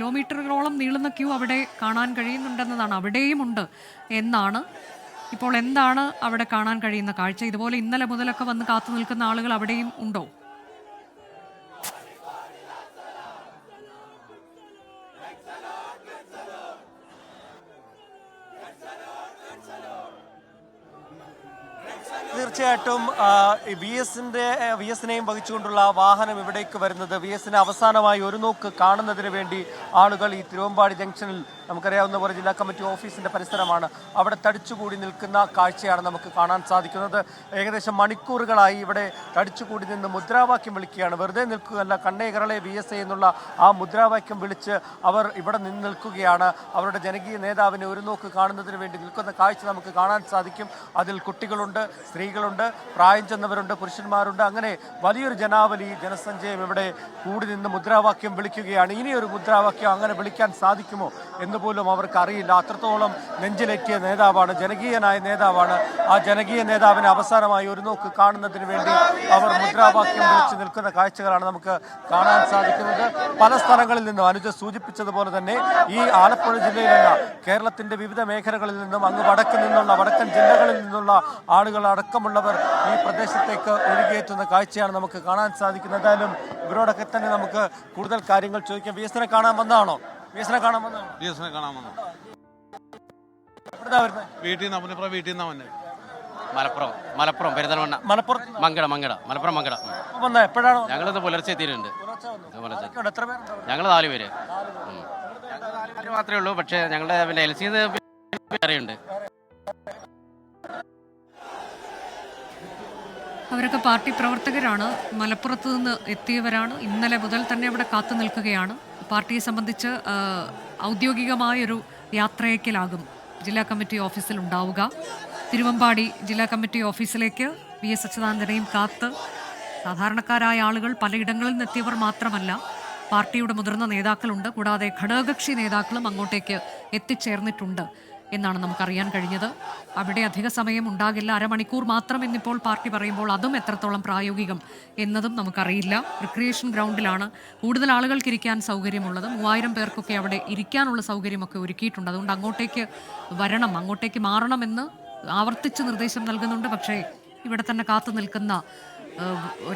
കിലോമീറ്ററുകളോളം നീളുന്ന ക്യൂ അവിടെ കാണാൻ കഴിയുന്നുണ്ടെന്നതാണ്, അവിടെയും ഉണ്ട് എന്നാണ്. ഇപ്പോൾ എന്താണ് അവിടെ കാണാൻ കഴിയുന്ന കാഴ്ച? ഇതുപോലെ ഇന്നലെ മുതലൊക്കെ വന്ന് കാത്തു നിൽക്കുന്ന ആളുകൾ അവിടെയും ഉണ്ടോ? തീർച്ചയായിട്ടും വി എസിനെയും വഹിച്ചുകൊണ്ടുള്ള വാഹനം ഇവിടേക്ക് വരുന്നത് വി എസിനെ അവസാനമായി ഒരു നോക്ക് കാണുന്നതിന് വേണ്ടി ആളുകൾ ഈ തിരുവമ്പാടി ജംഗ്ഷനിൽ, നമുക്കറിയാവുന്ന പോലെ ജില്ലാ കമ്മിറ്റി ഓഫീസിന്റെ പരിസരമാണ്, അവിടെ തടിച്ചുകൂടി നിൽക്കുന്ന കാഴ്ചയാണ് നമുക്ക് കാണാൻ സാധിക്കുന്നത്. ഏകദേശം മണിക്കൂറുകളായി ഇവിടെ തടിച്ചുകൂടി നിന്ന് മുദ്രാവാക്യം വിളിക്കുകയാണ്. വെറുതെ നിൽക്കുകയല്ല, കണ്ണേ കേരളേ വി എസ് എ എന്നുള്ള ആ മുദ്രാവാക്യം വിളിച്ച് അവർ ഇവിടെ നിന്ന് നിൽക്കുകയാണ്. അവരുടെ ജനകീയ നേതാവിനെ ഒരു നോക്ക് കാണുന്നതിന് വേണ്ടി നിൽക്കുന്ന കാഴ്ച നമുക്ക് കാണാൻ സാധിക്കും. അതിൽ കുട്ടികളുണ്ട്, സ്ത്രീകളുണ്ട്, പ്രായം ചെന്നവരുണ്ട്, പുരുഷന്മാരുണ്ട്. അങ്ങനെ വലിയൊരു ജനാവലി, ജനസഞ്ചയം ഇവിടെ കൂടി നിന്ന് മുദ്രാവാക്യം വിളിക്കുകയാണ്. ഇനിയൊരു മുദ്രാവാക്യം അങ്ങനെ വിളിക്കാൻ സാധിക്കുമോ എന്ന് പോലും അവർക്ക് അറിയില്ല. അത്രത്തോളം നെഞ്ചിലേറ്റിയ നേതാവാണ്, ജനകീയനായ നേതാവാണ്. ആ ജനകീയ നേതാവിനെ അവസാനമായി ഒരു നോക്ക് കാണുന്നതിന് വേണ്ടി അവർ മുദ്രാവാക്യം വിളിച്ച് നിൽക്കുന്ന കാഴ്ചകളാണ് നമുക്ക് കാണാൻ സാധിക്കുന്നത്. പല സ്ഥലങ്ങളിൽ നിന്നും അനുജ സൂചിപ്പിച്ചതുപോലെ തന്നെ ഈ ആലപ്പുഴ ജില്ലയിലല്ല, കേരളത്തിന്റെ വിവിധ മേഖലകളിൽ നിന്നും അങ്ങ് വടക്കൻ ജില്ലകളിൽ നിന്നുള്ള ആളുകൾ അടക്കമുള്ളവർ ഈ പ്രദേശത്തേക്ക് ഒഴുകിയെത്തുന്ന കാഴ്ചയാണ് നമുക്ക് കാണാൻ സാധിക്കുന്നത്. എന്തായാലും ഇവരോടൊക്കെ തന്നെ നമുക്ക് കൂടുതൽ കാര്യങ്ങൾ ചോദിക്കാം. വി എസിനെ കാണാൻ വന്നതാണോ? വീട്ടിൽ നിന്ന് വന്നെ. മലപ്പുറം പെരുന്തൽമണ്ണ, മലപ്പുറം എപ്പോഴാണോ? ഞങ്ങളിത് പുലർച്ചെ എത്തിയിട്ടുണ്ട്. ഞങ്ങൾ 4 പേര് മാത്രമേ ഉള്ളൂ. പക്ഷേ ഞങ്ങളുടെ പിന്നെ LC ഉണ്ട്. അവരൊക്കെ പാർട്ടി പ്രവർത്തകരാണ്, മലപ്പുറത്ത് നിന്ന് എത്തിയവരാണ്. ഇന്നലെ മുതൽ തന്നെ അവിടെ കാത്തു നിൽക്കുകയാണ്. പാർട്ടിയെ സംബന്ധിച്ച് ഔദ്യോഗികമായൊരു യാത്രയക്കലാകും ജില്ലാ കമ്മിറ്റി ഓഫീസിൽ ഉണ്ടാവുക. തിരുവമ്പാടി ജില്ലാ കമ്മിറ്റി ഓഫീസിലേക്ക് വി എസ് അച്യുതാനന്ദനെയും കാത്ത് സാധാരണക്കാരായ ആളുകൾ, പലയിടങ്ങളിൽ നിന്നെത്തിയവർ മാത്രമല്ല, പാർട്ടിയുടെ മുതിർന്ന നേതാക്കളുണ്ട്. കൂടാതെ ഘടകകക്ഷി നേതാക്കളും അങ്ങോട്ടേക്ക് എത്തിച്ചേർന്നിട്ടുണ്ട് എന്നാണ് നമുക്കറിയാൻ കഴിഞ്ഞത്. അവിടെ അധിക സമയം ഉണ്ടാകില്ല, അരമണിക്കൂർ മാത്രം എന്നിപ്പോൾ പാർട്ടി പറയുമ്പോൾ അതും എത്രത്തോളം പ്രായോഗികം എന്നതും നമുക്കറിയില്ല. റിക്രിയേഷൻ ഗ്രൗണ്ടിലാണ് കൂടുതൽ ആളുകൾക്ക് ഇരിക്കാൻ സൗകര്യമുള്ളത്. 3000 പേർക്കൊക്കെ അവിടെ ഇരിക്കാനുള്ള സൗകര്യമൊക്കെ ഒരുക്കിയിട്ടുണ്ട്. അതുകൊണ്ട് അങ്ങോട്ടേക്ക് വരണം, അങ്ങോട്ടേക്ക് മാറണമെന്ന് ആവർത്തിച്ച് നിർദ്ദേശം നൽകുന്നുണ്ട്. പക്ഷേ ഇവിടെ തന്നെ കാത്തു നിൽക്കുന്ന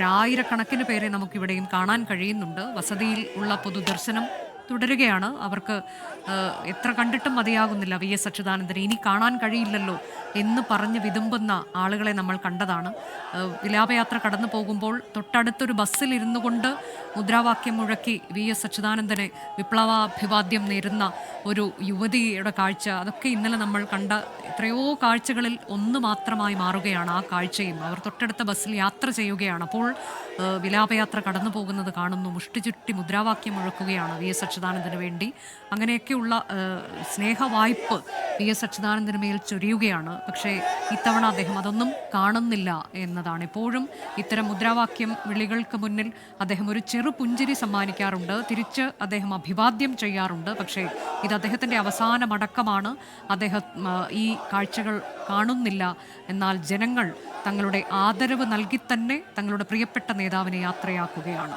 1000കണക്കിന് പേരെ നമുക്കിവിടെയും കാണാൻ കഴിയുന്നുണ്ട്. വസതിയിൽ ഉള്ള പൊതുദർശനം തുടരുകയാണ്. അവർക്ക് എത്ര കണ്ടിട്ടും മതിയാകുന്നില്ല വി എസ് അച്യുതാനന്ദനെ. ഇനി കാണാൻ കഴിയില്ലല്ലോ എന്ന് പറഞ്ഞ് വിതുമ്പുന്ന ആളുകളെ നമ്മൾ കണ്ടതാണ്. വിലാപയാത്ര കടന്നു പോകുമ്പോൾ തൊട്ടടുത്തൊരു ബസ്സിൽ ഇരുന്നു കൊണ്ട് മുദ്രാവാക്യം മുഴക്കി വി എസ് അച്യുതാനന്ദനെ വിപ്ലവാഭിവാദ്യം നേരുന്ന ഒരു യുവതിയുടെ കാഴ്ച, അതൊക്കെ ഇന്നലെ നമ്മൾ കണ്ട എത്രയോ കാഴ്ചകളിൽ ഒന്ന് മാത്രമായി മാറുകയാണ് ആ കാഴ്ചയും. അവർ തൊട്ടടുത്ത ബസ്സിൽ യാത്ര ചെയ്യുകയാണ്. അപ്പോൾ വിലാപയാത്ര കടന്നു പോകുന്നത് കാണുന്നു. മുഷ്ടി ചുറ്റി മുദ്രാവാക്യം മുഴക്കുകയാണ് വി എസ് അച്യുതാനന്ദന് വേണ്ടി. അങ്ങനെയൊക്കെയുള്ള സ്നേഹവായ്പ് വി എസ് അച്യുതാനന്ദന് മേൽ ചൊരിയുകയാണ്. പക്ഷേ ഇത്തവണ അദ്ദേഹം അതൊന്നും കാണുന്നില്ല എന്നതാണ്. എപ്പോഴും ഇത്തരം മുദ്രാവാക്യം വിളികൾക്ക് മുന്നിൽ അദ്ദേഹം ഒരു ചെറു പുഞ്ചിരി സമ്മാനിക്കാറുണ്ട്, തിരിച്ച് അദ്ദേഹം അഭിവാദ്യം ചെയ്യാറുണ്ട്. പക്ഷേ ഇത് അദ്ദേഹത്തിൻ്റെ അവസാന മടക്കമാണ്. അദ്ദേഹം ഈ കാഴ്ചകൾ കാണുന്നില്ല. എന്നാൽ ജനങ്ങൾ തങ്ങളുടെ ആദരവ് നൽകി തന്നെ തങ്ങളുടെ പ്രിയപ്പെട്ട നേതാവിനെ യാത്രയാക്കുകയാണ്.